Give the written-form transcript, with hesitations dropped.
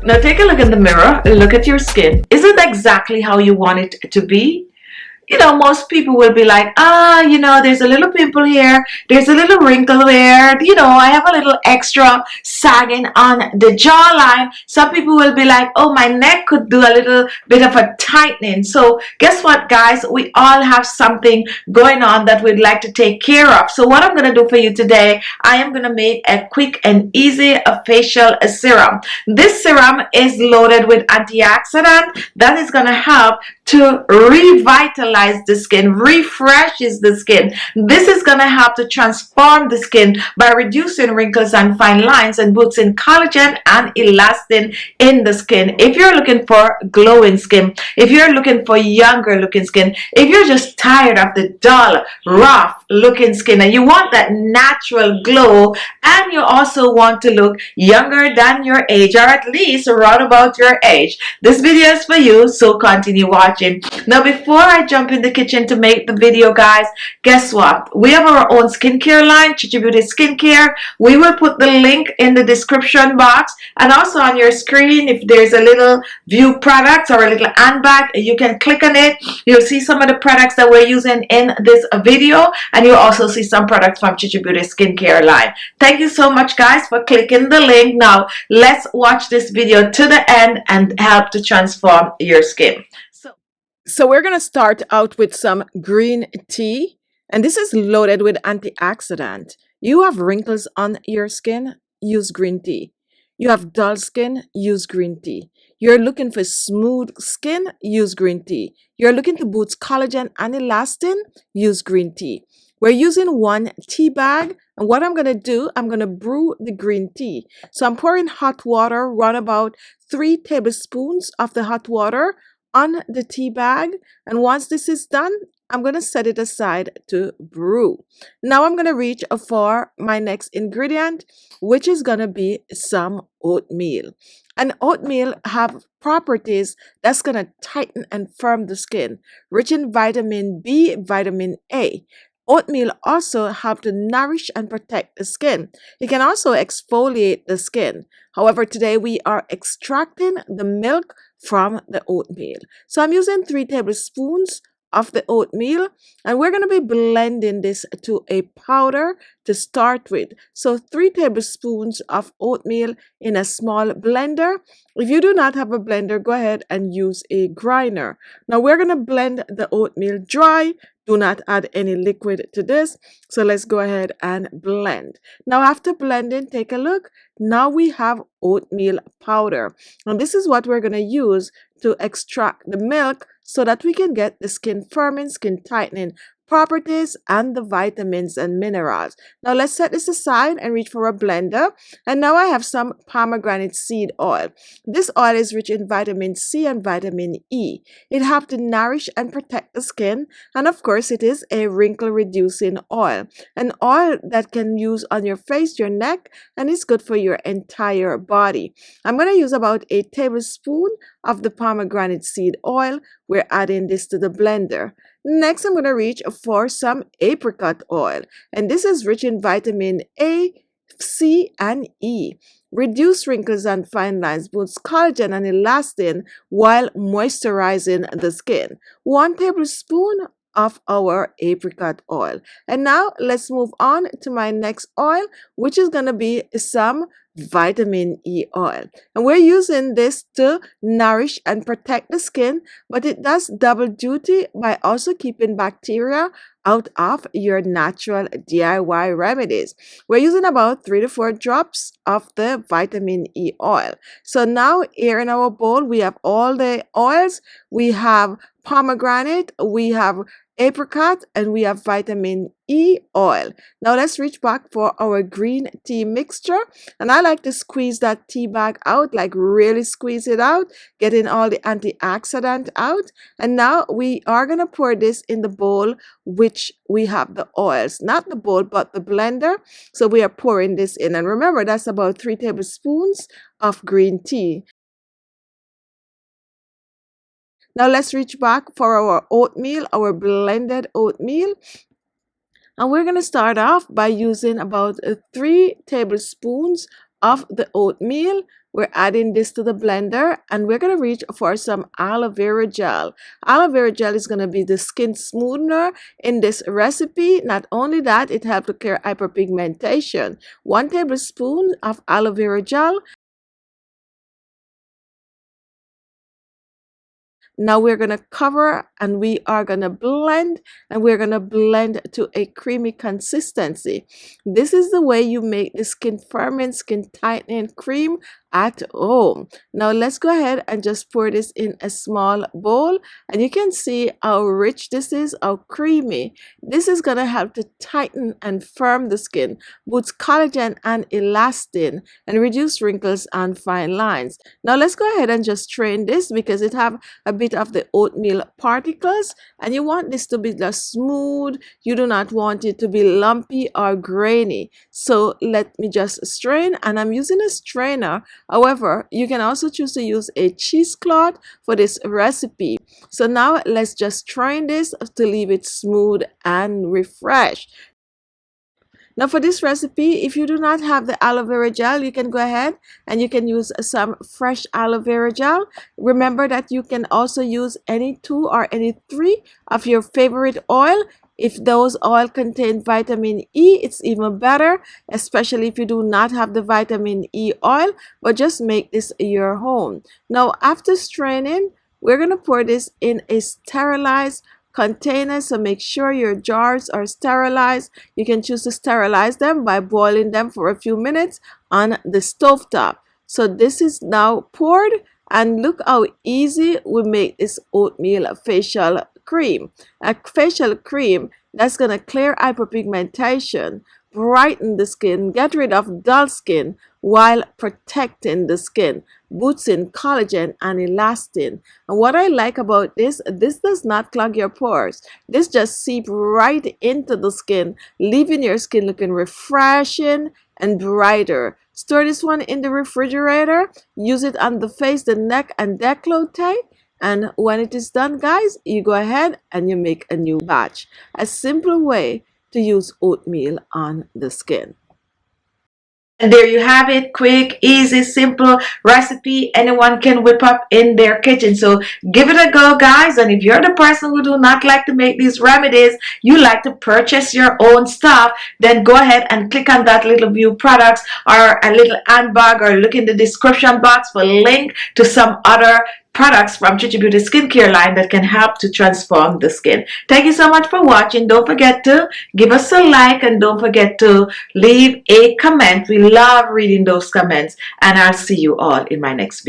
Now take a look in the mirror, look at your skin. Is it exactly how you want it to be? You know, most people will be like, you know, there's a little pimple here, there's a little wrinkle there, you know, I have a little extra sagging on the jawline. Some people will be like, oh, my neck could do a little bit of a tightening. So guess what, guys? We all have something going on that we'd like to take care of. So what I'm going to do for you today, I am going to make a quick and easy facial serum. This serum is loaded with antioxidant that is going to help to revitalize the skin, refreshes the skin. This is going to help to transform the skin by reducing wrinkles and fine lines and boosting collagen and elastin in the skin. If you're looking for glowing skin, if you're looking for younger looking skin, if you're just tired of the dull, rough looking skin and you want that natural glow, and you also want to look younger than your age, or at least around about your age, this video is for you, so continue watching. Now before I jump in the kitchen to make the video, guys, guess what? We have our own skincare line, Khichi Beauty Skincare. We will put the link in the description box and also on your screen. If there's a little view products or a little handbag, you can click on it. You'll see some of the products that we're using in this video, and you'll also see some products from Khichi Beauty Skincare line. Thank you so much, guys, for clicking the link. Now let's watch this video to the end and help to transform your skin. So we're going to start out with some green tea, and this is loaded with antioxidant. You have wrinkles on your skin, use green tea. You have dull skin, use green tea. You're looking for smooth skin, use green tea. You're looking to boost collagen and elastin, use green tea. We're using one tea bag, and what I'm going to do, I'm going to brew the green tea. So I'm pouring hot water, run about 3 tablespoons of the hot water on the tea bag, and once this is done, I'm going to set it aside to brew. Now I'm going to reach for my next ingredient, which is going to be some oatmeal. And oatmeal have properties that's going to tighten and firm the skin, rich in vitamin B, vitamin A. Oatmeal also help to nourish and protect the skin. It can also exfoliate the skin. However, today we are extracting the milk from the oatmeal. So I'm using 3 tablespoons of the oatmeal, and we're going to be blending this to a powder to start with. So 3 tablespoons of oatmeal in a small blender. If you do not have a blender, go ahead and use a grinder. Now we're going to blend the oatmeal dry. Do not add any liquid to this. So let's go ahead and blend. Now after blending, take a look. Now we have oatmeal powder. And this is what we're going to use to extract the milk so that we can get the skin firming, skin tightening properties and the vitamins and minerals. Now let's set this aside and reach for a blender. And now I have some pomegranate seed oil. This oil is rich in vitamin C and vitamin E. It helps to nourish and protect the skin, and of course it is a wrinkle reducing oil, an oil that can use on your face, your neck, and it's good for your entire body. I'm going to use about a tablespoon of the pomegranate seed oil. We're adding this to the blender. Next, I'm going to reach for some apricot oil, and this is rich in vitamin A, C, and E. Reduce wrinkles and fine lines, boosts collagen and elastin while moisturizing the skin. 1 tablespoon of our apricot oil. And now let's move on to my next oil, which is going to be some vitamin E oil. And we're using this to nourish and protect the skin, but it does double duty by also keeping bacteria out of your natural DIY remedies. We're using about 3 to 4 drops of the vitamin E oil. So now here in our bowl, we have all the oils. We have pomegranate, we have apricot, and we have vitamin E oil. Now let's reach back for our green tea mixture, and I like to squeeze that tea bag out, like really squeeze it out, getting all the antioxidant out. And now we are going to pour this in the bowl which we have the oils, not the bowl but the blender. So we are pouring this in, and remember that's about 3 tablespoons of green tea. Now let's reach back for our oatmeal, our blended oatmeal. And we're going to start off by using about 3 tablespoons of the oatmeal. we're adding this to the blender, and we're going to reach for some aloe vera gel. Aloe vera gel is going to be the skin smoother in this recipe. Not only that, it helps to clear hyperpigmentation. 1 tablespoon of aloe vera gel. Now we're going to cover and we are going to blend, and we're going to blend to a creamy consistency. This is the way you make the skin firming, skin tightening cream at home. Now let's go ahead and just pour this in a small bowl, and you can see how rich this is, how creamy. This is going to help to tighten and firm the skin, boost collagen and elastin, and reduce wrinkles and fine lines. Now let's go ahead and just strain this because it have a bit of the oatmeal particles, and you want this to be just smooth. You do not want it to be lumpy or grainy. So let me just strain, and I'm using a strainer. However, you can also choose to use a cheesecloth for this recipe. So now let's just strain this to leave it smooth and refreshed. Now for this recipe, if you do not have the aloe vera gel, you can go ahead and you can use some fresh aloe vera gel. Remember that you can also use any 2 or any 3 of your favorite oil. If those oil contain vitamin E, it's even better, especially if you do not have the vitamin E oil, but just make this your home. Now after straining, we're going to pour this in a sterilized container, so make sure your jars are sterilized. You can choose to sterilize them by boiling them for a few minutes on the stove top. So this is now poured, and look how easy we make this oatmeal facial cream. A facial cream that's going to clear hyperpigmentation, brighten the skin, get rid of dull skin while protecting the skin, boosting collagen and elastin. And what I like about this does not clog your pores. This just seeps right into the skin, leaving your skin looking refreshing and brighter. Store this one in the refrigerator. Use it on the face, the neck, and décolleté. And when it is done, guys, you go ahead and you make a new batch. A simple way to use oatmeal on the skin. And there you have it. Quick, easy, simple recipe anyone can whip up in their kitchen. So give it a go, guys. And if you're the person who do not like to make these remedies, you like to purchase your own stuff, then go ahead and click on that little view products or a little handbag, or look in the description box for a link to some other products from Khichi Beauty skincare line that can help to transform the skin. Thank you so much for watching. Don't forget to give us a like, and don't forget to leave a comment. We love reading those comments, and I'll see you all in my next video.